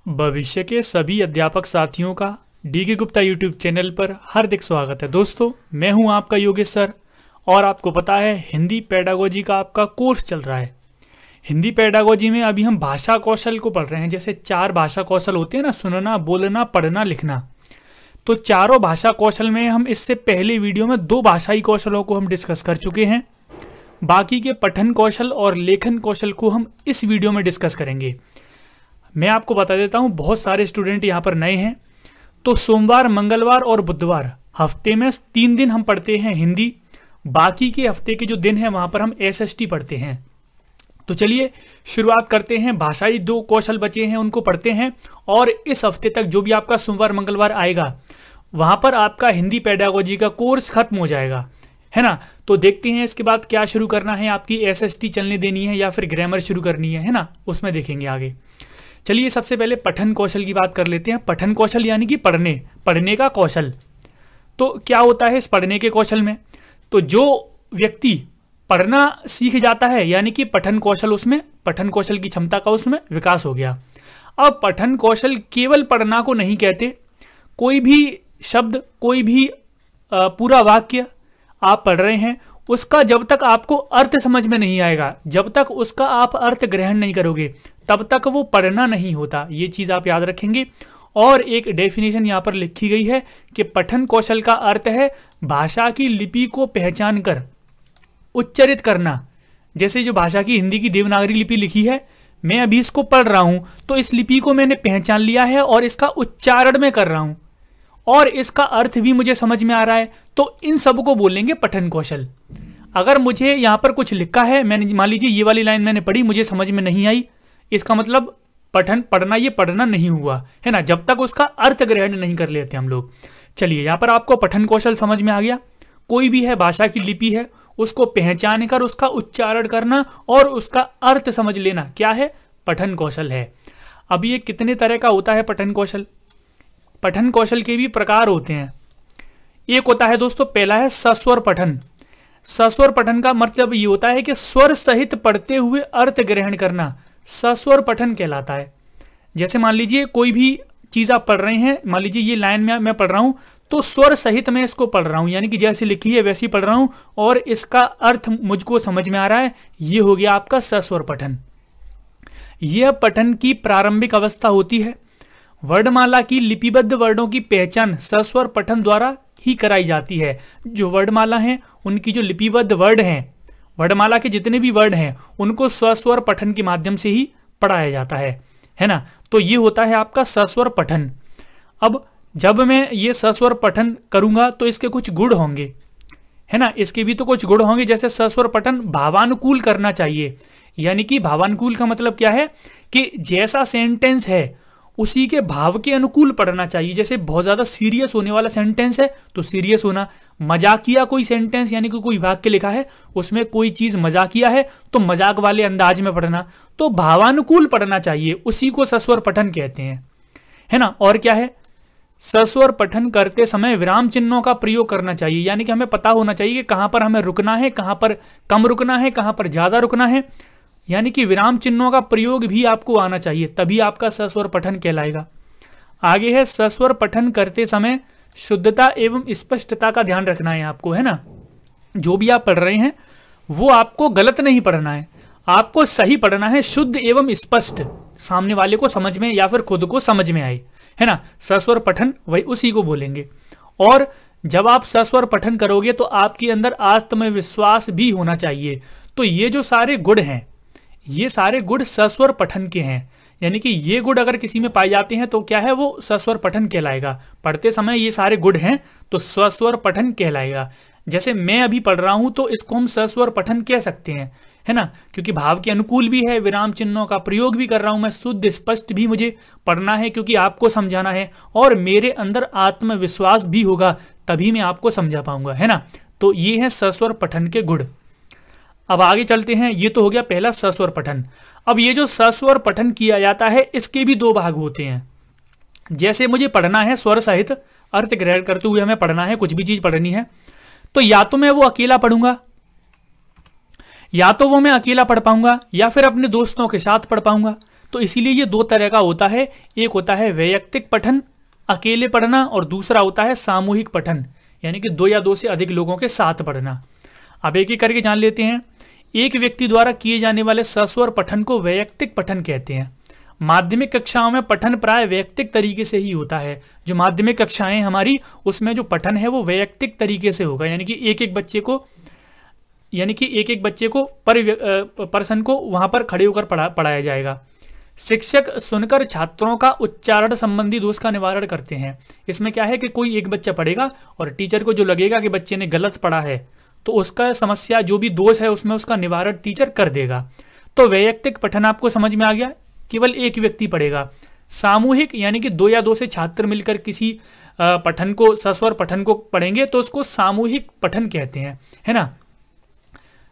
भविष्य के सभी अध्यापक साथियों का डी.के. गुप्ता यूट्यूब चैनल पर हार्दिक स्वागत है। दोस्तों, मैं हूं आपका योगेश सर और आपको पता है हिंदी पेडागोजी का आपका कोर्स चल रहा है। हिंदी पेडागोजी में अभी हम भाषा कौशल को पढ़ रहे हैं। जैसे 4 भाषा कौशल होते हैं ना, सुनना, बोलना, पढ़ना, लिखना। तो चारों भाषा कौशल में हम इससे पहले वीडियो में 2 भाषाई कौशलों को हम डिस्कस कर चुके हैं। बाकी के पठन कौशल और लेखन कौशल को हम इस वीडियो में डिस्कस करेंगे। मैं आपको बता देता हूं, बहुत सारे स्टूडेंट यहाँ पर नए हैं। तो सोमवार, मंगलवार और बुधवार हफ्ते में 3 दिन हम पढ़ते हैं हिंदी। बाकी के हफ्ते के जो दिन हैं वहां पर हम एसएसटी पढ़ते हैं। तो चलिए शुरुआत करते हैं। भाषाई 2 कौशल बचे हैं, उनको पढ़ते हैं। और इस हफ्ते तक जो भी आपका सोमवार मंगलवार आएगा वहां पर आपका हिंदी पेडागोजी का कोर्स खत्म हो जाएगा, है ना। तो देखते हैं इसके बाद क्या शुरू करना है। आपकी एसएसटी चलने देनी है या फिर ग्रामर शुरू करनी है ना, उसमें देखेंगे आगे। चलिए सबसे पहले पठन कौशल की बात कर लेते हैं। पठन कौशल यानी कि पढ़ने का कौशल। तो क्या होता है इस पढ़ने के कौशल में? तो जो व्यक्ति पढ़ना सीख जाता है यानी कि पठन कौशल, उसमें पठन कौशल की क्षमता का उसमें विकास हो गया। अब पठन कौशल केवल पढ़ना को नहीं कहते। कोई भी शब्द, कोई भी पूरा वाक्य आप पढ़ रहे हैं, उसका जब तक आपको अर्थ समझ में नहीं आएगा, जब तक उसका आप अर्थ ग्रहण नहीं करोगे, तब तक वो पढ़ना नहीं होता। ये चीज आप याद रखेंगे। और एक डेफिनेशन यहाँ पर लिखी गई है कि पठन कौशल का अर्थ है भाषा की लिपि को पहचान कर उच्चारित करना। जैसे जो भाषा की हिंदी की देवनागरी लिपि लिखी है, मैं अभी इसको पढ़ रहा हूं तो इस लिपि को मैंने पहचान लिया है और इसका उच्चारण में कर रहा हूं और इसका अर्थ भी मुझे समझ में आ रहा है। तो इन सब को बोलेंगे पठन कौशल। अगर मुझे यहाँ पर कुछ लिखा है, मैंने मान लीजिए ये वाली लाइन मैंने पढ़ी, मुझे समझ में नहीं आई, इसका मतलब ये पढ़ना नहीं हुआ, है ना, जब तक उसका अर्थ ग्रहण नहीं कर लेते हम लोग। चलिए यहाँ पर आपको पठन कौशल समझ में आ गया। कोई भी है, भाषा की लिपि है, उसको पहचान कर उसका उच्चारण करना और उसका अर्थ समझ लेना क्या है? पठन कौशल है। अब ये कितने तरह का होता है पठन कौशल? पठन कौशल के भी प्रकार होते हैं। एक होता है दोस्तों, पहला है सस्वर पठन। सस्वर पठन का मतलब ये होता है कि स्वर सहित पढ़ते हुए अर्थ ग्रहण करना सस्वर पठन कहलाता है। जैसे मान लीजिए कोई भी चीज आप पढ़ रहे हैं, मान लीजिए ये लाइन में मैं पढ़ रहा हूं तो स्वर सहित मैं इसको पढ़ रहा हूं, यानी कि जैसे लिखी है वैसी पढ़ रहा हूं और इसका अर्थ मुझको समझ में आ रहा है। ये हो गया आपका सस्वर पठन। यह पठन की प्रारंभिक अवस्था होती है। वर्णमाला की लिपिबद्ध वर्णों की पहचान सस्वर पठन द्वारा ही कराई जाती है। जो वर्णमाला है उनकी जो लिपिबद्ध वर्ड हैं, वर्णमाला के जितने भी वर्ड हैं, उनको सस्वर पठन के माध्यम से ही पढ़ाया जाता है ना। तो ये होता है आपका सस्वर पठन। अब जब मैं ये सस्वर पठन करूंगा तो इसके कुछ गुण होंगे, है ना, इसके भी तो कुछ गुण होंगे। जैसे सस्वर पठन भावानुकूल करना चाहिए। यानी कि भावानुकूल का मतलब क्या है कि जैसा सेंटेंस है उसी के भाव के अनुकूल पढ़ना चाहिए। जैसे बहुत ज्यादा सीरियस होने वाला सेंटेंस है तो सीरियस होना, मजाकिया कोई सेंटेंस यानी कि कोई वाक्य लिखा है उसमें कोई चीज मजाकिया है तो मजाक वाले अंदाज में पढ़ना। तो भावानुकूल पढ़ना चाहिए, उसी को सस्वर पठन कहते हैं, है ना। और क्या है, सस्वर पठन करते समय विराम चिन्हों का प्रयोग करना चाहिए। यानी कि हमें पता होना चाहिए कि कहां पर हमें रुकना है, कहां पर कम रुकना है, कहां पर ज्यादा रुकना है। यानी कि विराम चिन्हों का प्रयोग भी आपको आना चाहिए, तभी आपका सस्वर पठन कहलाएगा। आगे है सस्वर पठन करते समय शुद्धता एवं स्पष्टता का ध्यान रखना है आपको, है ना। जो भी आप पढ़ रहे हैं वो आपको गलत नहीं पढ़ना है, आपको सही पढ़ना है, शुद्ध एवं स्पष्ट, सामने वाले को समझ में या फिर खुद को समझ में आए, है ना। सस्वर पठन वही उसी को बोलेंगे। और जब आप सस्वर पठन करोगे तो आपके अंदर आत्मविश्वास भी होना चाहिए। तो ये जो सारे गुण हैं, ये सारे गुण सस्वर पठन के हैं। यानी कि ये गुण अगर किसी में पाए जाते हैं तो क्या है, वो सस्वर पठन कहलाएगा। पढ़ते समय ये सारे गुण हैं तो सस्वर पठन कहलाएगा। जैसे मैं अभी पढ़ रहा हूं तो इसको हम सस्वर पठन कह सकते हैं, है ना, क्योंकि भाव के अनुकूल भी है, विराम चिन्हों का प्रयोग भी कर रहा हूं मैं, शुद्ध स्पष्ट भी मुझे पढ़ना है क्योंकि आपको समझाना है और मेरे अंदर आत्मविश्वास भी होगा, तभी मैं आपको समझा पाऊंगा, है ना। तो ये है सस्वर पठन के गुण। अब आगे चलते हैं। ये तो हो गया पहला सस्वर पठन। अब ये जो सस्वर पठन किया जाता है इसके भी 2 भाग होते हैं। जैसे मुझे पढ़ना है स्वर सहित अर्थ ग्रहण करते हुए हमें पढ़ना है, कुछ भी चीज पढ़नी है, तो या तो मैं वो अकेला पढ़ूंगा, या तो वो मैं अकेला पढ़ पाऊंगा या फिर अपने दोस्तों के साथ पढ़ पाऊंगा। तो तो इसीलिए ये दो तरह का होता है, एक होता है वैयक्तिक पठन, अकेले पढ़ना, और दूसरा होता है सामूहिक पठन, यानी कि दो या दो से अधिक लोगों के साथ पढ़ना। अब एक एक करके जान लेते हैं। एक व्यक्ति द्वारा किए जाने वाले सस्वर पठन को वैयक्तिक पठन कहते हैं। माध्यमिक कक्षाओं में पठन प्राय वैयक्तिक तरीके से ही होता है। जो माध्यमिक कक्षाएं हमारी, उसमें जो पठन है वो वैयक्तिक तरीके से होगा, यानी कि एक एक बच्चे को पर्सन को वहां पर खड़े होकर पढ़ाया जाएगा। शिक्षक सुनकर छात्रों का उच्चारण संबंधी दोष का निवारण करते हैं। इसमें क्या है कि कोई एक बच्चा पढ़ेगा और टीचर को जो लगेगा कि बच्चे ने गलत पढ़ा है, तो उसका समस्या जो भी दोष है उसमें उसका निवारण टीचर कर देगा। तो वैयक्तिक पठन आपको समझ में आ गया, केवल एक व्यक्ति पढ़ेगा। सामूहिक यानी कि दो या दो से छात्र मिलकर किसी पठन को, सस्वर पठन को पढ़ेंगे तो उसको सामूहिक पठन कहते हैं, है ना।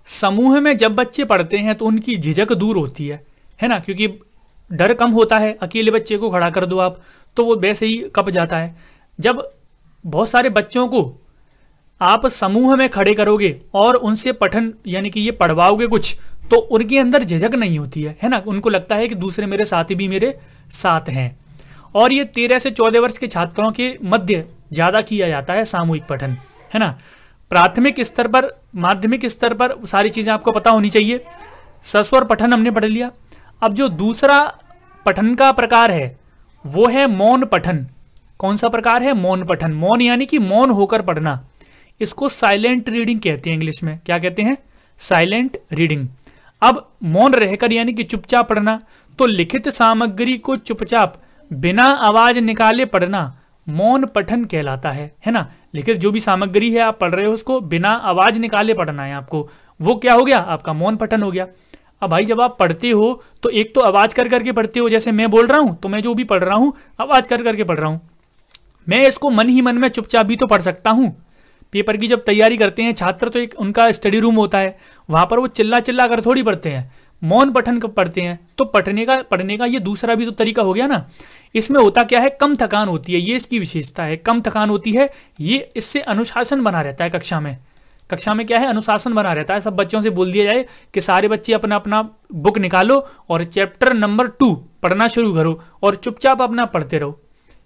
समूह में जब बच्चे पढ़ते हैं तो उनकी झिझक दूर होती है ना, क्योंकि डर कम होता है। अकेले बच्चे को खड़ा कर दो आप तो वो वैसे ही कप जाता है। जब बहुत सारे बच्चों को आप समूह में खड़े करोगे और उनसे पठन यानी कि ये पढ़वाओगे कुछ, तो उनके अंदर झिझक नहीं होती है ना। उनको लगता है कि दूसरे मेरे साथी भी मेरे साथ हैं। और ये 13 से 14 वर्ष के छात्रों के मध्य ज्यादा किया जाता है सामूहिक पठन, है ना। प्राथमिक स्तर पर, माध्यमिक स्तर पर सारी चीजें आपको पता होनी चाहिए। सस्वर पठन हमने पढ़ लिया। अब जो दूसरा पठन का प्रकार है वो है मौन पठन। कौन सा प्रकार है? मौन पठन। मौन यानी कि मौन होकर पढ़ना। इसको साइलेंट रीडिंग कहते हैं, इंग्लिश में क्या कहते हैं? Silent reading. अब मौन रहकर यानी कि चुपचाप पढ़ना, तो लिखित सामग्री को चुपचाप बिना आवाज निकाले पढ़ना मौन पठन कहलाता है ना। लिखित जो भी सामग्री है आप पढ़ रहे हो उसको बिना आवाज निकाले पढ़ना है आपको, वो क्या हो गया? आपका मौन पठन हो गया। अब भाई जब आप पढ़ते हो तो एक तो आवाज कर करके पढ़ते हो, जैसे मैं बोल रहा हूं तो मैं जो भी पढ़ रहा हूं आवाज कर करके पढ़ रहा हूं। मैं इसको मन ही मन में चुपचाप भी तो पढ़ सकता हूं। पेपर की जब तैयारी करते हैं छात्र तो एक उनका स्टडी रूम होता है, वहां पर वो चिल्ला चिल्ला कर थोड़ी पढ़ते हैं, मौन पठन पढ़ते हैं। तो पढ़ने का ये दूसरा भी तो तरीका हो गया ना। इसमें होता क्या है? कम थकान होती है, ये इसकी विशेषता है, कम थकान होती है। ये इससे अनुशासन बना रहता है कक्षा में क्या है? अनुशासन बना रहता है। सब बच्चों से बोल दिया जाए कि सारे बच्चे अपना अपना बुक निकालो और चैप्टर नंबर 2 पढ़ना शुरू करो और चुपचाप अपना पढ़ते रहो,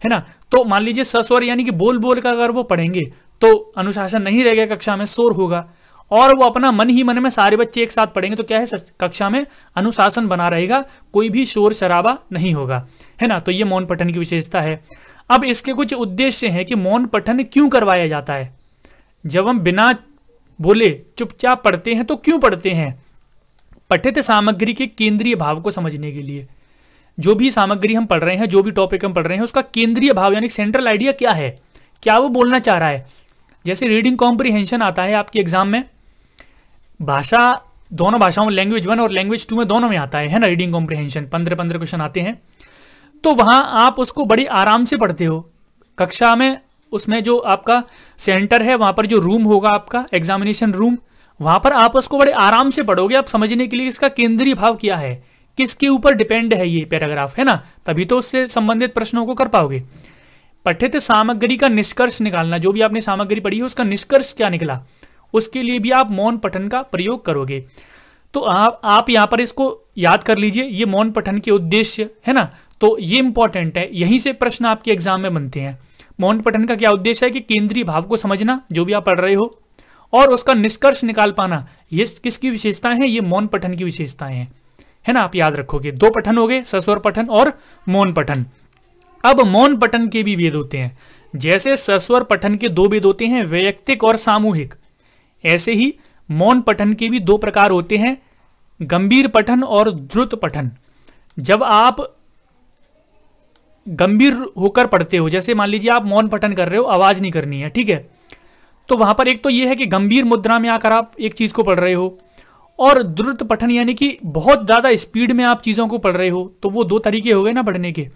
है ना। तो मान लीजिए सस्वर यानी कि बोल बोल कर अगर वो पढ़ेंगे तो अनुशासन नहीं रहेगा, कक्षा में शोर होगा। और वो अपना मन ही मन में सारे बच्चे एक साथ पढ़ेंगे तो क्या है? कक्षा में अनुशासन बना रहेगा, कोई भी शोर शराबा नहीं होगा, है ना। तो ये मौन पठन की विशेषता है। अब इसके कुछ उद्देश्य हैं कि मौन पठन क्यों करवाया जाता है। जब हम बिना बोले चुपचाप पढ़ते हैं तो क्यों पढ़ते हैं? पठित सामग्री के केंद्रीय भाव को समझने के लिए। जो भी सामग्री हम पढ़ रहे हैं, जो भी टॉपिक हम पढ़ रहे हैं, उसका केंद्रीय भाव यानी सेंट्रल आइडिया क्या है, क्या वो बोलना चाह रहा है। जैसे रीडिंग कॉम्प्रिहेंशन आता है आपके एग्जाम में, भाषा दोनों भाषाओं लैंग्वेज 1 और लैंग्वेज 2 में दोनों में आता है ना। रीडिंग कॉम्प्रिहेंशन 15 क्वेश्चन आते हैं, तो वहां आप उसको बड़ी आराम से पढ़ते हो कक्षा में। उसमें जो आपका सेंटर है वहां पर जो रूम होगा आपका एग्जामिनेशन रूम, वहां पर आप उसको बड़े आराम से पढ़ोगे। आप समझने के लिए इसका केंद्रीय भाव क्या है, किसके ऊपर डिपेंड है ये पैराग्राफ, है ना, तभी तो उससे संबंधित प्रश्नों को कर पाओगे। पठित सामग्री का निष्कर्ष निकालना, जो भी आपने सामग्री पढ़ी है उसका निष्कर्ष क्या निकला, उसके लिए भी आप मौन पठन का प्रयोग करोगे। तो आप यहां पर इसको याद कर लीजिए, ये मौन पठन के उद्देश्य है ना। तो ये इंपॉर्टेंट है, यहीं से प्रश्न आपके एग्जाम में बनते हैं। मौन पठन का क्या उद्देश्य है कि केंद्रीय भाव को समझना जो भी आप पढ़ रहे हो, और उसका निष्कर्ष निकाल पाना। ये किसकी विशेषताएं हैं? ये मौन पठन की विशेषताएं हैं, है ना। आप याद रखोगे, 2 पठन हो गए, सस्वर पठन और मौन पठन। अब मौन पठन के भी वेद होते हैं। जैसे सस्वर पठन के 2 वेद होते हैं, वैयक्तिक और सामूहिक, ऐसे ही मौन पठन के भी 2 प्रकार होते हैं, गंभीर पठन और द्रुत पठन। जब आप गंभीर होकर पढ़ते हो, जैसे मान लीजिए आप मौन पठन कर रहे हो, आवाज नहीं करनी है, ठीक है, तो वहां पर एक तो यह है कि गंभीर मुद्रा में आकर आप एक चीज को पढ़ रहे हो, और द्रुत पठन यानी कि बहुत ज्यादा स्पीड में आप चीजों को पढ़ रहे हो। तो वो 2 तरीके हो गए ना पढ़ने के।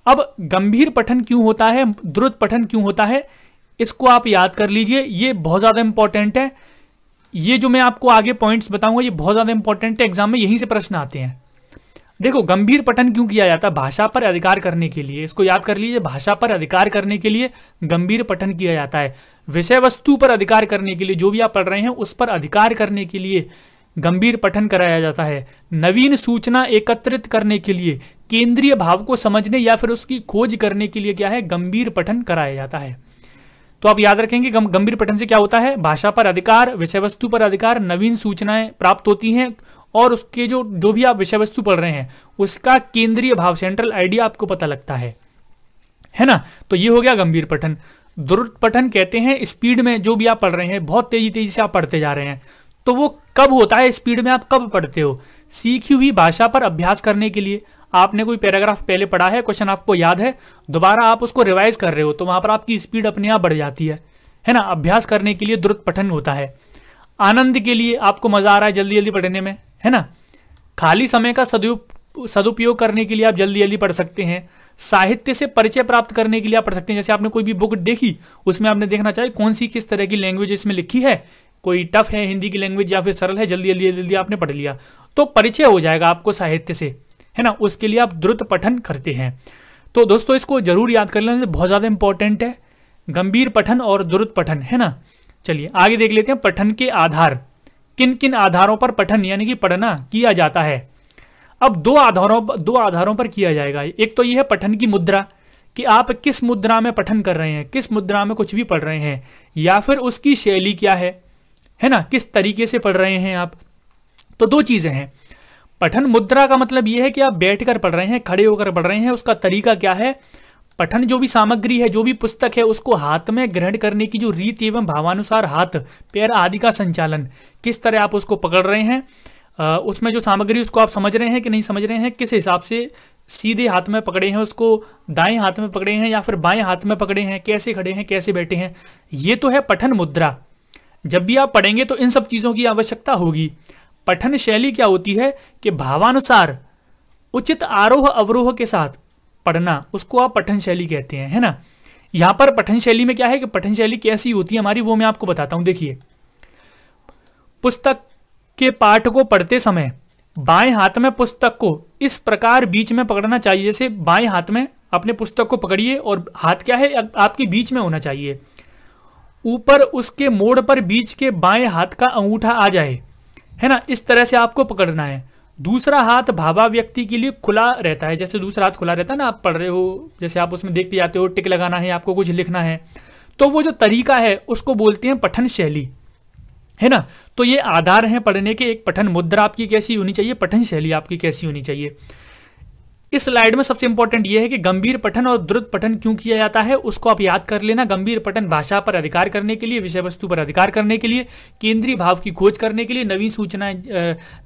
अब गंभीर पठन क्यों होता है, द्रुत पठन क्यों होता है, इसको आप याद कर लीजिए, ये बहुत ज्यादा इंपॉर्टेंट है। ये जो मैं आपको आगे पॉइंट्स बताऊंगा ये बहुत ज्यादा इंपॉर्टेंट है, एग्जाम में यहीं से प्रश्न आते हैं। देखो, गंभीर पठन क्यों किया जाता है? भाषा पर अधिकार करने के लिए, इसको याद कर लीजिए, भाषा पर अधिकार करने के लिए गंभीर पठन किया जाता है। विषय वस्तु पर अधिकार करने के लिए, जो भी आप पढ़ रहे हैं उस पर अधिकार करने के लिए गंभीर पठन कराया जाता है। नवीन सूचना एकत्रित करने के लिए, केंद्रीय भाव को समझने या फिर उसकी खोज करने के लिए क्या है, गंभीर पठन कराया जाता है। तो आप याद रखेंगे गंभीर पठन से क्या होता है, भाषा पर अधिकार, विषय वस्तु पर अधिकार, नवीन सूचनाएं प्राप्त होती हैं और उसके जो भी आप विषय वस्तु पढ़ रहे हैं उसका केंद्रीय भाव, सेंट्रल आइडिया आपको पता लगता है ना। तो ये हो गया गंभीर पठन। द्रुत पठन कहते हैं स्पीड में जो भी आप पढ़ रहे हैं, बहुत तेजी से आप पढ़ते जा रहे हैं, तो वो कब होता है, स्पीड में आप कब पढ़ते हो, सीखी हुई भाषा पर अभ्यास करने के लिए। आपने कोई पैराग्राफ पहले पढ़ा है, क्वेश्चन आपको याद है, दोबारा आप उसको रिवाइज कर रहे हो, तो वहां पर आपकी स्पीड अपने आप बढ़ जाती है ना। अभ्यास करने के लिए द्रुत पठन होता है। आनंद के लिए, आपको मजा आ रहा है जल्दी जल्दी पढ़ने में, है ना। खाली समय का सदुपयोग करने के लिए आप जल्दी जल्दी पढ़ सकते हैं। साहित्य से परिचय प्राप्त करने के लिए आप पढ़ सकते हैं। जैसे आपने कोई भी बुक देखी, उसमें आपने देखना चाहिए कौन सी किस तरह की लैंग्वेज इसमें लिखी है, कोई टफ है हिंदी की लैंग्वेज या फिर सरल है, जल्दी जल्दी जल्दी आपने पढ़ लिया तो परिचय हो जाएगा आपको साहित्य से, है ना। उसके लिए आप द्रुत पठन करते हैं। तो दोस्तों इसको जरूर याद कर लेना, बहुत ज्यादा इंपॉर्टेंट है, गंभीर पठन और द्रुत पठन, है ना। चलिए आगे देख लेते हैं। पठन के आधार, किन किन आधारों पर पठन यानी कि पढ़ना किया जाता है। अब दो आधारों पर किया जाएगा। एक तो यह है पठन की मुद्रा, कि आप किस मुद्रा में पठन कर रहे हैं, किस मुद्रा में कुछ भी पढ़ रहे हैं, या फिर उसकी शैली क्या है ना, किस तरीके से पढ़ रहे हैं आप। तो दो चीजें हैं। पठन मुद्रा का मतलब यह है कि आप बैठकर पढ़ रहे हैं, खड़े होकर पढ़ रहे हैं, उसका तरीका क्या है। पठन जो भी सामग्री है, जो भी पुस्तक है, उसको हाथ में ग्रहण करने की जो रीति एवं भावानुसार हाथ पैर आदि का संचालन, किस तरह आप उसको पकड़ रहे हैं, उसमें जो सामग्री उसको आप समझ रहे हैं कि नहीं समझ रहे हैं, किस हिसाब से सीधे हाथ में पकड़े हैं उसको, दाएं हाथ में पकड़े हैं या फिर बाएं हाथ में पकड़े हैं, कैसे खड़े हैं, कैसे बैठे हैं, ये तो है पठन मुद्रा। जब भी आप पढ़ेंगे तो इन सब चीजों की आवश्यकता होगी। पठन शैली क्या होती है कि भावानुसार उचित आरोह अवरोह के साथ पढ़ना, उसको आप पठन शैली कहते हैं, है ना। यहां पर पठन शैली में क्या है कि पठन शैली कैसी होती है हमारी, वो मैं आपको बताता हूं। देखिए, पुस्तक के पाठ को पढ़ते समय बाएं हाथ में पुस्तक को इस प्रकार बीच में पकड़ना चाहिए, जैसे बाएं हाथ में अपने पुस्तक को पकड़िए और हाथ क्या है आपके बीच में होना चाहिए, ऊपर उसके मोड़ पर बीच के बाएं हाथ का अंगूठा आ जाए, है ना, इस तरह से आपको पकड़ना है। दूसरा हाथ भाभा व्यक्ति के लिए खुला रहता है, जैसे दूसरा हाथ खुला रहता है ना, आप पढ़ रहे हो, जैसे आप उसमें देखते जाते हो, टिक लगाना है, आपको कुछ लिखना है, तो वो जो तरीका है उसको बोलते हैं पठन शैली, है ना। तो ये आधार हैं पढ़ने के। एक पठन मुद्रा आपकी कैसी होनी चाहिए, पठन शैली आपकी कैसी होनी चाहिए। इस स्लाइड में सबसे इंपॉर्टेंट यह है कि गंभीर पठन और द्रुत पठन क्यों किया जाता है, उसको आप याद कर लेना। गंभीर पठन भाषा पर अधिकार करने के लिए, विषय वस्तु पर अधिकार करने के लिए, केंद्रीय भाव की खोज करने के लिए, नवीन सूचनाएं,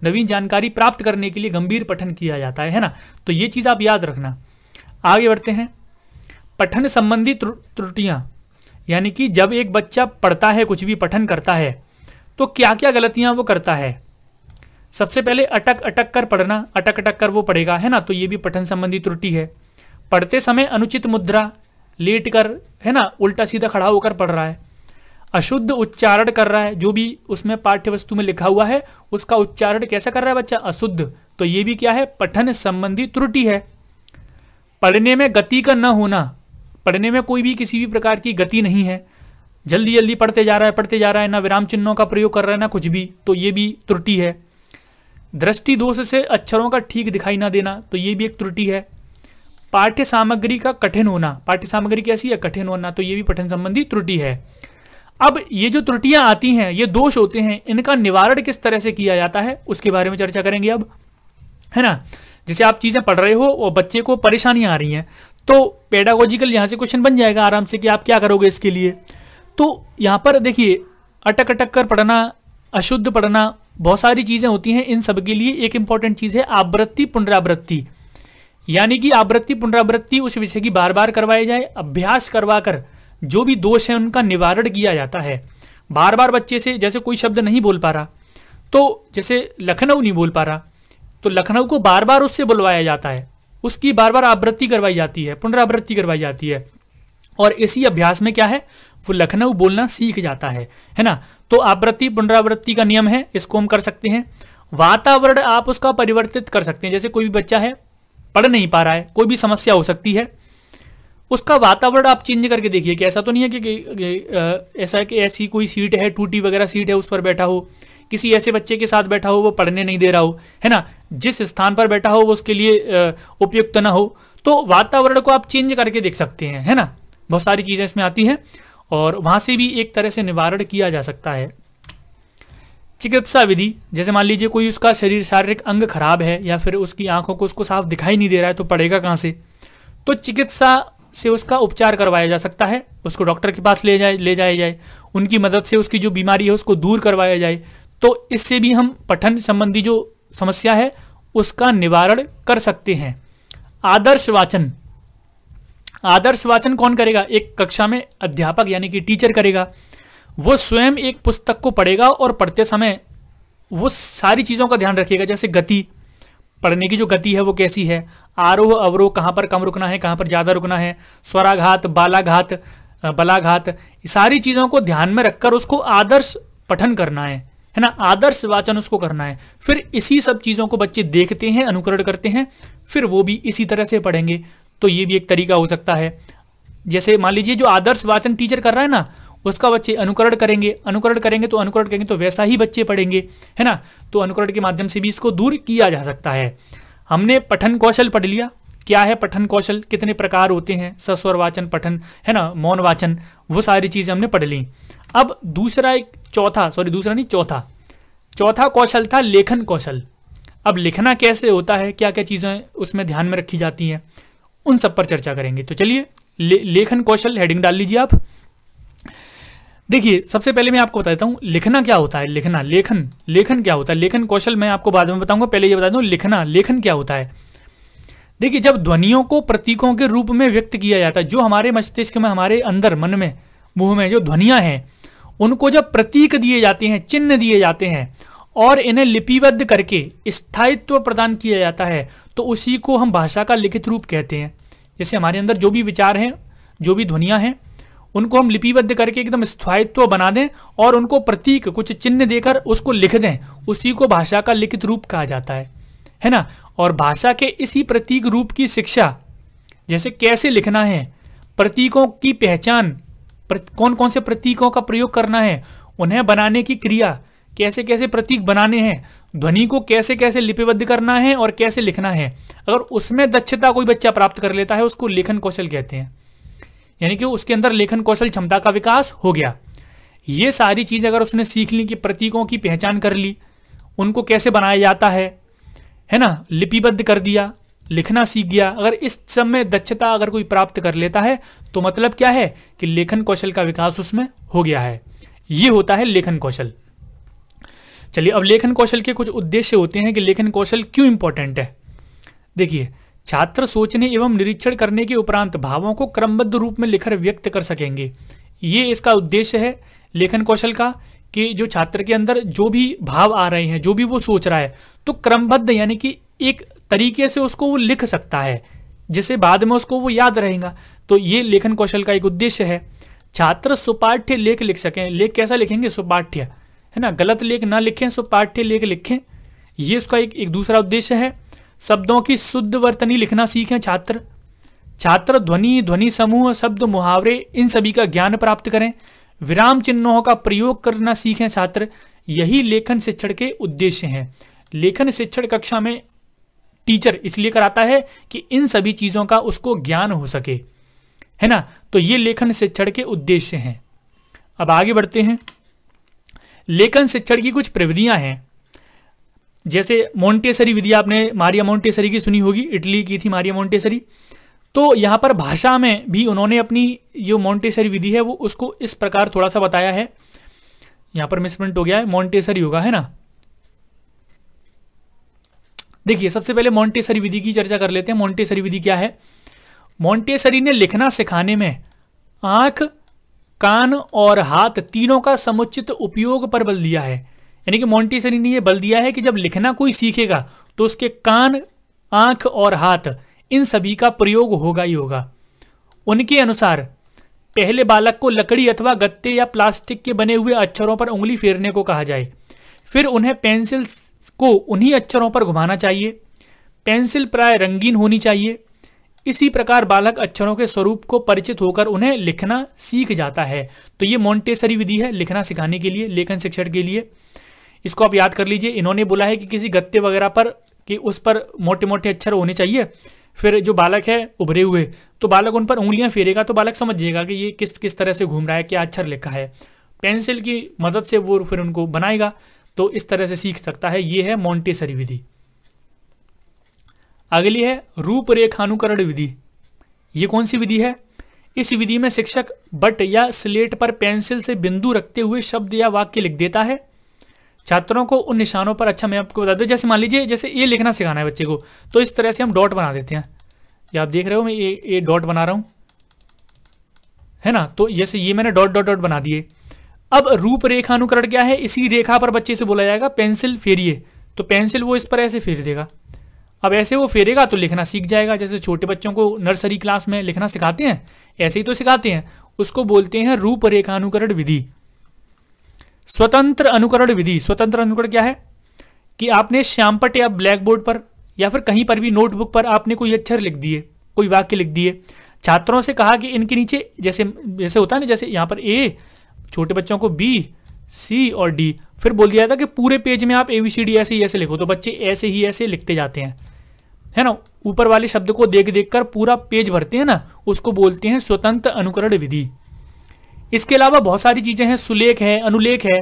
नवीन जानकारी प्राप्त करने के लिए गंभीर पठन किया जाता है ना। तो ये चीज आप याद रखना। आगे बढ़ते हैं। पठन संबंधी त्रुटियां, यानी कि जब एक बच्चा पढ़ता है, कुछ भी पठन करता है, तो क्या क्या गलतियां वो करता है। सबसे पहले अटक अटक कर पढ़ना, अटक अटक कर वो पढ़ेगा, है ना, तो ये भी पठन संबंधी त्रुटि है। पढ़ते समय अनुचित मुद्रा, लेट कर, है ना, उल्टा सीधा खड़ा होकर पढ़ रहा है। अशुद्ध उच्चारण कर रहा है, जो भी उसमें पाठ्य वस्तु में लिखा हुआ है उसका उच्चारण कैसा कर रहा है बच्चा, अशुद्ध, तो ये भी क्या है, पठन संबंधी त्रुटि है। पढ़ने में गति का न होना, पढ़ने में कोई भी किसी भी प्रकार की गति नहीं है, जल्दी जल्दी पढ़ते जा रहा है, ना विराम चिन्हों का प्रयोग कर रहा है ना कुछ भी, तो ये भी त्रुटि है। दृष्टि दोष से अक्षरों का ठीक दिखाई ना देना, तो ये भी एक त्रुटि है। पाठ्य सामग्री का कठिन होना, पाठ्य सामग्री कैसी है, कठिन होना, तो ये भी पठन संबंधी त्रुटि है। अब ये जो त्रुटियां आती हैं, ये दोष होते हैं, इनका निवारण किस तरह से किया जाता है उसके बारे में चर्चा करेंगे अब, है ना। जैसे आप चीजें पढ़ रहे हो और बच्चे को परेशानियां आ रही हैं, तो पेडागोजिकल यहां से क्वेश्चन बन जाएगा आराम से कि आप क्या करोगे इसके लिए। तो यहां पर देखिए, अटक अटक कर पढ़ना, अशुद्ध पढ़ना, बहुत सारी चीजें होती हैं। इन सब के लिए एक इंपॉर्टेंट चीज है आवृत्ति पुनरावृत्ति, यानी कि आवृत्ति पुनरावृत्ति उस विषय की बार बार करवाई जाए, अभ्यास करवाकर जो भी दोष है उनका निवारण किया जाता है। बार बार बच्चे से, जैसे कोई शब्द नहीं बोल पा रहा, तो जैसे लखनऊ नहीं बोल पा रहा, तो लखनऊ को बार बार उससे बुलवाया जाता है, उसकी बार बार आवृत्ति करवाई जाती है, पुनरावृत्ति करवाई जाती है, और इसी अभ्यास में क्या है, वो लखनऊ बोलना सीख जाता है ना। तो आवृत्ति पुनरावृत्ति का नियम है, इसको हम कर सकते हैं। वातावरण आप उसका परिवर्तित कर सकते हैं, जैसे कोई भी बच्चा है पढ़ नहीं पा रहा है, कोई भी समस्या हो सकती है, उसका वातावरण आप चेंज करके देखिए कि ऐसा तो नहीं है कि ऐसा कि ऐसी कोई सीट है, टूटी वगैरह सीट है, उस पर बैठा हो, किसी ऐसे बच्चे के साथ बैठा हो वो पढ़ने नहीं दे रहा हो, है ना, जिस स्थान पर बैठा हो वो उसके लिए उपयुक्त ना हो, तो वातावरण को आप चेंज करके देख सकते हैं, है ना। बहुत सारी चीजें इसमें आती हैं और वहां से भी एक तरह से निवारण किया जा सकता है। चिकित्सा विधि, जैसे मान लीजिए कोई उसका शारीरिक अंग खराब है या फिर उसकी आंखों को उसको साफ दिखाई नहीं दे रहा है, तो पढ़ेगा कहाँ से, तो चिकित्सा से उसका उपचार करवाया जा सकता है, उसको डॉक्टर के पास ले जाया जाए, उनकी मदद से उसकी जो बीमारी है उसको दूर करवाया जाए, तो इससे भी हम पठन संबंधी जो समस्या है उसका निवारण कर सकते हैं। आदर्श वाचन, आदर्श वाचन कौन करेगा, एक कक्षा में अध्यापक यानी कि टीचर करेगा। वो स्वयं एक पुस्तक को पढ़ेगा और पढ़ते समय वो सारी चीजों का ध्यान रखिएगा, जैसे गति, पढ़ने की जो गति है वो कैसी है, आरोह अवरोह, कहां पर कम रुकना है, कहां पर ज्यादा रुकना है, स्वराघात, बालाघात, बलाघात, सारी चीजों को ध्यान में रखकर उसको आदर्श पठन करना है ना, आदर्श वाचन उसको करना है। फिर इसी सब चीजों को बच्चे देखते हैं, अनुकरण करते हैं, फिर वो भी इसी तरह से पढ़ेंगे। तो ये भी एक तरीका हो सकता है। जैसे मान लीजिए जो आदर्श वाचन टीचर कर रहा है ना, उसका बच्चे अनुकरण करेंगे तो वैसा ही बच्चे पढ़ेंगे, है ना। तो अनुकरण के माध्यम से भी इसको दूर किया जा सकता है। हमने पठन कौशल पढ़ लिया, क्या है पठन कौशल, कितने प्रकार होते हैं, सस्वर वाचन पठन, है ना, मौन वाचन, वो सारी चीजें हमने पढ़ ली। अब चौथा कौशल था लेखन कौशल। अब लिखना कैसे होता है, क्या क्या चीजें उसमें ध्यान में रखी जाती हैं, उन सब पर चर्चा करेंगे। तो चलिए लेखन कौशल हेडिंग डाल लीजिए आप। देखिए सबसे पहले मैं आपको बता देता हूं लिखना क्या होता है, लेखन क्या होता है। लेखन कौशल मैं आपको बाद में बताऊंगा, पहले ये बता दूं लेखन क्या होता है। देखिए जब ध्वनियों को प्रतीकों के रूप में व्यक्त किया जाता है, जो हमारे मस्तिष्क में, हमारे अंदर, मन में, मुंह में जो ध्वनियां हैं, उनको जब प्रतीक दिए जाते हैं, चिन्ह दिए जाते हैं और इन्हें लिपिबद्ध करके स्थायित्व प्रदान किया जाता है, तो उसी को हम भाषा का लिखित रूप कहते हैं। जैसे हमारे अंदर जो भी विचार हैं, जो भी ध्वनियां हैं, उनको हम लिपिबद्ध करके एकदम स्थायित्व बना दें और उनको प्रतीक, कुछ चिन्ह देकर उसको लिख दें, उसी को भाषा का लिखित रूप कहा जाता है ना। और भाषा के इसी प्रतीक रूप की शिक्षा, जैसे कैसे लिखना है, प्रतीकों की पहचान, कौन कौन से प्रतीकों का प्रयोग करना है, उन्हें बनाने की क्रिया, कैसे कैसे प्रतीक बनाने हैं, ध्वनि को कैसे कैसे लिपिबद्ध करना है और कैसे लिखना है, अगर उसमें दक्षता कोई बच्चा प्राप्त कर लेता है उसको लेखन कौशल कहते हैं। यानी कि उसके अंदर लेखन कौशल क्षमता का विकास हो गया। ये सारी चीज अगर उसने सीख ली कि प्रतीकों की पहचान कर ली, उनको कैसे बनाया जाता है ना, लिपिबद्ध कर दिया, लिखना सीख गया, अगर इस सब में दक्षता अगर कोई प्राप्त कर लेता है तो मतलब क्या है कि लेखन कौशल का विकास उसमें हो गया है। ये होता है लेखन कौशल। चलिए अब लेखन कौशल के कुछ उद्देश्य होते हैं कि लेखन कौशल क्यों इंपॉर्टेंट है। देखिए छात्र सोचने एवं निरीक्षण करने के उपरांत भावों को क्रमबद्ध रूप में लिखकर व्यक्त कर सकेंगे। ये इसका उद्देश्य है लेखन कौशल का, कि जो छात्र के अंदर जो भी भाव आ रहे हैं, जो भी वो सोच रहा है, तो क्रमबद्ध यानी कि एक तरीके से उसको वो लिख सकता है, जिसे बाद में उसको वो याद रहेगा। तो ये लेखन कौशल का एक उद्देश्य है। छात्र सुपाठ्य लेख लिख सकें। लेख कैसा लिखेंगे, सुपाठ्य, है ना, गलत लेख ना लिखें, सुपाठ्य लेख लिखें, ये उसका एक दूसरा उद्देश्य है। शब्दों की शुद्ध वर्तनी लिखना सीखें छात्र ध्वनि समूह, शब्द, मुहावरे, इन सभी का ज्ञान प्राप्त करें। विराम चिन्हों का प्रयोग करना सीखें छात्र। यही लेखन शिक्षण के उद्देश्य हैं। लेखन शिक्षण कक्षा में टीचर इसलिए कराता है कि इन सभी चीजों का उसको ज्ञान हो सके, है ना। तो ये लेखन शिक्षण के उद्देश्य हैं। अब आगे बढ़ते हैं। लेखन शिक्षण की कुछ प्रविधियां हैं, जैसे मोंटेसरी विधि, आपने मारिया मोंटेसरी की सुनी होगी, इटली की थी मारिया मोंटेसरी। तो यहां पर भाषा में भी उन्होंने अपनी जो मोंटेसरी विधि है वो उसको इस प्रकार थोड़ा सा बताया है। यहां पर मिसप्रिंट हो गया है, मोंटेसरी होगा, है ना। देखिए सबसे पहले मोंटेसरी विधि की चर्चा कर लेते हैं। मोंटेसरी विधि क्या है। मोंटेसरी ने लिखना सिखाने में आंख, कान और हाथ तीनों का समुचित उपयोग पर बल दिया है। यानी कि मोंटेसरी ने यह बल दिया है कि जब लिखना कोई सीखेगा तो उसके कान, आंख और हाथ, इन सभी का प्रयोग होगा ही होगा। उनके अनुसार पहले बालक को लकड़ी अथवा गत्ते या प्लास्टिक के बने हुए अक्षरों पर उंगली फेरने को कहा जाए, फिर उन्हें पेंसिल को उन्हीं अक्षरों पर घुमाना चाहिए। पेंसिल प्राय रंगीन होनी चाहिए। इसी प्रकार बालक अक्षरों के स्वरूप को परिचित होकर उन्हें लिखना सीख जाता है। तो ये मोंटेसरी विधि है लिखना सिखाने के लिए, लेखन शिक्षण के लिए। इसको आप याद कर लीजिए। इन्होंने बोला है कि किसी गत्ते वगैरह पर कि उस पर मोटे मोटे अक्षर होने चाहिए। फिर जो बालक है उभरे हुए, तो बालक उन पर उंगलियां फेरेगा तो बालक समझ जाएगा कि ये किस किस तरह से घूम रहा है, क्या अक्षर लिखा है। पेंसिल की मदद से वो फिर उनको बनाएगा, तो इस तरह से सीख सकता है। ये है मोंटेसरी विधि। अगली है रूपरेखानुकरण विधि। ये कौन सी विधि है? इस विधि में शिक्षक बट या स्लेट पर पेंसिल से बिंदु रखते हुए शब्द या वाक्य लिख देता है। छात्रों को उन निशानों पर, अच्छा मैं आपको बता दूं, जैसे मान लीजिए जैसे ये लिखना सिखाना है बच्चे को, तो इस तरह से हम डॉट बना देते हैं। ये आप देख रहे हो, मैं ये डॉट बना रहा हूं, है ना। तो जैसे ये मैंने डॉट डॉट डॉट बना दिए। अब रूपरेखानुकरण क्या है? इसी रेखा पर बच्चे से बोला जाएगा पेंसिल फेरिए, तो पेंसिल वो इस पर ऐसे फेर देगा। अब ऐसे वो फेरेगा तो लिखना सीख जाएगा। जैसे छोटे बच्चों को नर्सरी क्लास में लिखना सिखाते हैं, ऐसे ही तो सिखाते हैं। उसको बोलते हैं रूपरेखानुकरण विधि। स्वतंत्र अनुकरण विधि। स्वतंत्र अनुकरण क्या है कि आपने श्यामपट्ट या ब्लैक बोर्ड पर या फिर कहीं पर भी नोटबुक पर आपने कोई अक्षर लिख दिए, कोई वाक्य लिख दिए। छात्रों से कहा कि इनके नीचे जैसे जैसे होता है ना, जैसे यहाँ पर ए, छोटे बच्चों को बी, सी और डी, फिर बोल दिया था कि पूरे पेज में आप ABCD ऐसे ही ऐसे लिखो, तो बच्चे ऐसे ही ऐसे लिखते जाते हैं, है ना। ऊपर वाले शब्द को देख देख कर पूरा पेज भरते हैं ना, उसको बोलते हैं स्वतंत्र अनुकरण विधि। इसके अलावा बहुत सारी चीजें हैं, सुलेख है, अनुलेख है,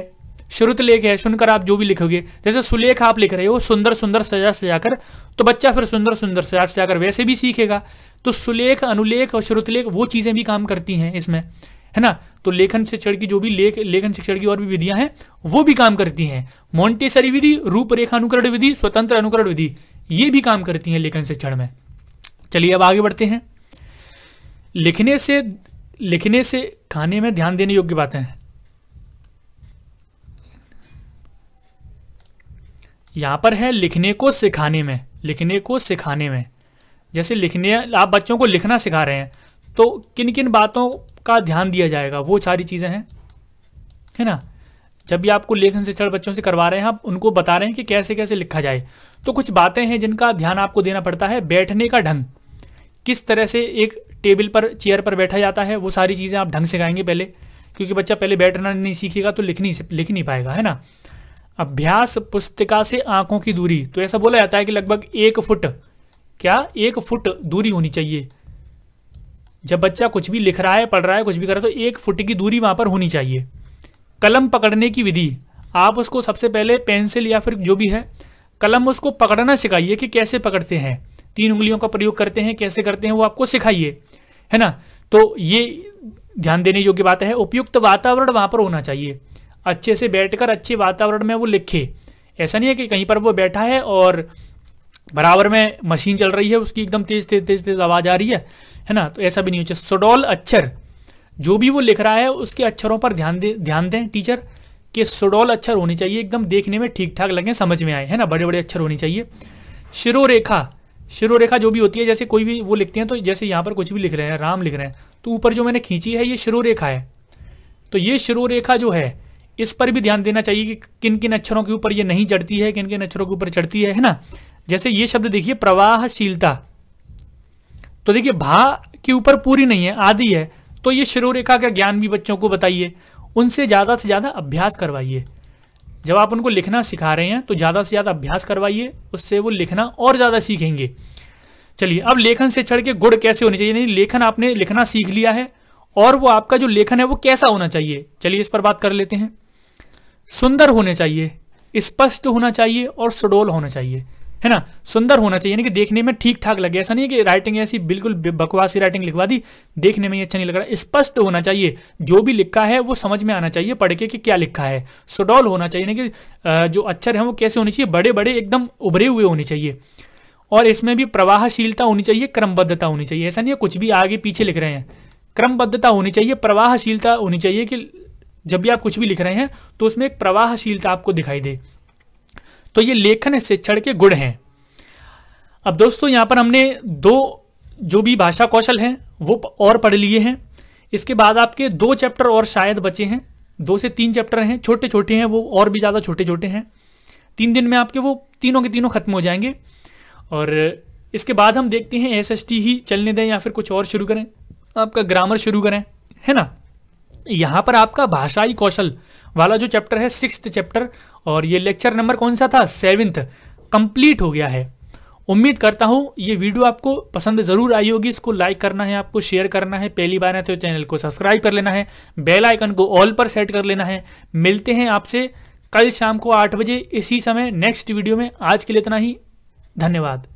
श्रुतलेख है, सुनकर आप जो भी लिखोगे। जैसे सुलेख आप लिख रहे हो सुंदर सुंदर सजा सजाकर, तो बच्चा फिर सुंदर सुंदर सजा सजाकर वैसे भी सीखेगा। तो सुलेख, अनुलेख और श्रुतलेख वो चीजें भी काम करती हैं इसमें, है ना। तो लेखन शिक्षण की जो भी लेखन शिक्षण की और भी विधियां हैं वो भी काम करती हैं। मोंटेसरी विधि, रूपरेखानुकरण विधि, स्वतंत्र अनुकरण विधि, ये भी काम करती हैं लेखन शिक्षण में। चलिए अब आगे बढ़ते हैं। लिखने से खाने में ध्यान देने योग्य बातें हैं। यहां पर है लिखने को सिखाने में। लिखने को सिखाने में जैसे लिखने, आप बच्चों को लिखना सिखा रहे हैं तो किन किन बातों का ध्यान दिया जाएगा, वो सारी चीजें हैं, है ना। जब भी आपको लेखन शिक्षण बच्चों से करवा रहे हैं, आप उनको बता रहे हैं कि कैसे कैसे लिखा जाए, तो कुछ बातें हैं जिनका ध्यान आपको देना पड़ता है। बैठने का ढंग, किस तरह से एक टेबल पर, चेयर पर बैठा जाता है, वो सारी चीजें आप ढंग सिखाएंगे पहले, क्योंकि बच्चा पहले बैठना नहीं सीखेगा तो लिख नहीं पाएगा, है ना। अभ्यास पुस्तिका से आंखों की दूरी, तो ऐसा बोला जाता है कि लगभग 1 फुट, क्या 1 फुट दूरी होनी चाहिए। जब बच्चा कुछ भी लिख रहा है, पढ़ रहा है, कुछ भी कर रहा है, तो 1 फुट की दूरी वहां पर होनी चाहिए। कलम पकड़ने की विधि, आप उसको सबसे पहले पेंसिल या फिर जो भी है कलम, उसको पकड़ना सिखाइए कि कैसे पकड़ते हैं, 3 उंगलियों का प्रयोग करते हैं, कैसे करते हैं वो आपको सिखाइए, है ना। तो ये ध्यान देने योग्य बात है। उपयुक्त वातावरण वहां पर होना चाहिए, अच्छे से बैठकर अच्छे वातावरण में वो लिखे। ऐसा नहीं है कि कहीं पर वो बैठा है और बराबर में मशीन चल रही है, उसकी एकदम तेज तेज तेज तेज आवाज आ रही है ना, तो ऐसा भी नहीं हो चाहिए। सुडौल अक्षर, जो भी वो लिख रहा है उसके अक्षरों पर ध्यान दें टीचर, कि सुडौल अक्षर होने चाहिए, एकदम देखने में ठीक ठाक लगे, समझ में आए, है ना, बड़े बड़े अक्षर होने चाहिए। शिरोरेखा, शिरोरेखा जो भी होती है, जैसे कोई भी वो लिखते हैं, तो जैसे यहाँ पर कुछ भी लिख रहे हैं, राम लिख रहे हैं, तो ऊपर जो मैंने खींची है ये शिरोरेखा है। तो ये शिरोरेखा जो है, इस पर भी ध्यान देना चाहिए कि किन किन अक्षरों के ऊपर ये नहीं चढ़ती है, किन किन अक्षरों के ऊपर चढ़ती है ना। जैसे ये शब्द देखिए प्रवाहशीलता, तो देखिए भा के ऊपर पूरी नहीं है, आधी है, तो ये शिरोरेखा का ज्ञान भी बच्चों को बताइए, उनसे ज्यादा अभ्यास करवाइए। जब आप उनको लिखना सिखा रहे हैं तो ज्यादा से ज्यादा अभ्यास करवाइए, उससे वो लिखना और ज्यादा सीखेंगे। चलिए अब लेखन से चढ़ के गुण कैसे होने चाहिए, नहीं लेखन आपने लिखना सीख लिया है और वो आपका जो लेखन है वो कैसा होना चाहिए, चलिए इस पर बात कर लेते हैं। सुंदर होने चाहिए, स्पष्ट होना चाहिए और सुडौल होना चाहिए, है ना। सुंदर होना चाहिए यानी कि देखने में ठीक ठाक लगे, ऐसा नहीं है कि राइटिंग ऐसी बिल्कुल बकवासी राइटिंग लिखवा दी, देखने में ही अच्छा नहीं लग रहा। स्पष्ट होना चाहिए, जो भी लिखा है वो समझ में आना चाहिए पढ़ के कि क्या लिखा है। सुडौल होना चाहिए यानी कि जो अक्षर हैं वो कैसे होने चाहिए, बड़े बड़े एकदम उभरे हुए होने चाहिए, और इसमें भी प्रवाहशीलता होनी चाहिए, क्रमबद्धता होनी चाहिए। ऐसा नहीं है कुछ भी आगे पीछे लिख रहे हैं, क्रमबद्धता होनी चाहिए, प्रवाहशीलता होनी चाहिए कि जब भी आप कुछ भी लिख रहे हैं तो उसमें एक प्रवाहशीलता आपको दिखाई दे। तो ये लेखन शिक्षण के गुण हैं। अब दोस्तों यहां पर हमने 2 जो भी भाषा कौशल हैं वो और पढ़ लिए हैं। इसके बाद आपके 2 चैप्टर और शायद बचे हैं, 2 से 3 चैप्टर हैं, छोटे छोटे हैं वो, और भी ज्यादा छोटे छोटे हैं। 3 दिन में आपके वो तीनों के तीनों खत्म हो जाएंगे। और इसके बाद हम देखते हैं SST ही चलने दें या फिर कुछ और शुरू करें, आपका ग्रामर शुरू करें, है ना। यहाँ पर आपका भाषाई कौशल वाला जो चैप्टर है 6th चैप्टर, और ये लेक्चर नंबर कौन सा था, 7th कंप्लीट हो गया है। उम्मीद करता हूँ ये वीडियो आपको पसंद ज़रूर आई होगी। इसको लाइक करना है, आपको शेयर करना है, पहली बार है तो चैनल को सब्सक्राइब कर लेना है, बेल आइकन को ऑल पर सेट कर लेना है। मिलते हैं आपसे कल शाम को 8 बजे इसी समय नेक्स्ट वीडियो में। आज के लिए इतना ही, धन्यवाद।